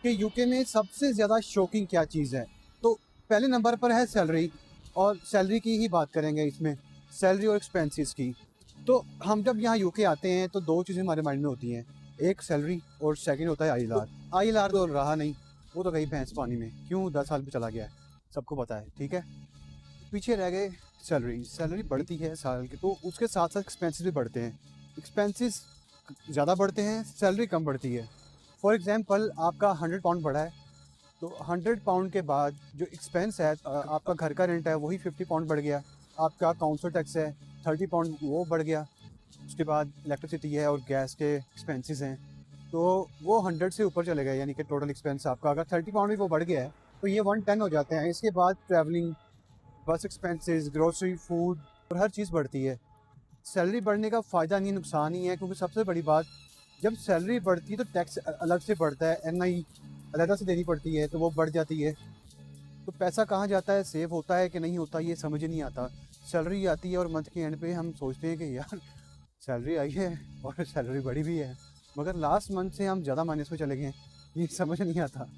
कि यूके में सबसे ज़्यादा शॉकिंग क्या चीज़ है। तो पहले नंबर पर है सैलरी, और सैलरी की ही बात करेंगे इसमें, सैलरी और एक्सपेंसेस की। तो हम जब यहाँ यूके आते हैं तो दो चीज़ें हमारे माइंड में होती हैं, एक सैलरी और सेकंड होता है आईएलआर। आईएलआर तो रहा नहीं, वो तो गई भैंस पानी में, क्यों 10 साल में चला गया है, सबको पता है, ठीक है। पीछे रह गए सैलरी। सैलरी बढ़ती है साल के, तो उसके साथ साथ एक्सपेंसेस भी बढ़ते हैं। एक्सपेंसेस ज़्यादा बढ़ते हैं, सैलरी कम बढ़ती है। फॉर एग्जांपल आपका 100 पाउंड बढ़ा है, तो 100 पाउंड के बाद जो एक्सपेंस है, आपका घर का रेंट है वही 50 पाउंड बढ़ गया, आपका काउंसिल टैक्स है 30 पाउंड वो बढ़ गया, उसके बाद इलेक्ट्रिसिटी है और गैस के एक्सपेंसेस हैं, तो वो 100 से ऊपर चले गए, यानी कि टोटल एक्सपेंस आपका अगर 30 पाउंड भी वो बढ़ गया है तो ये 110 हो जाते हैं। इसके बाद ट्रैवलिंग, बस एक्सपेंसेस, ग्रोसरी, फूड और हर चीज़ बढ़ती है। सैलरी बढ़ने का फ़ायदा नहीं, नुकसान ही है, क्योंकि सबसे बड़ी बात, जब सैलरी बढ़ती है तो टैक्स अलग से बढ़ता है, एनआई अलग से देनी पड़ती है, तो वो बढ़ जाती है। तो पैसा कहाँ जाता है, सेव होता है कि नहीं होता, ये समझ ही नहीं आता। सैलरी आती है और मंथ के एंड पे हम सोचते हैं कि यार सैलरी आई है और सैलरी बढ़ी भी है, मगर लास्ट मंथ से हम ज़्यादा माइनस में चले गए हैं, ये समझ नहीं आता।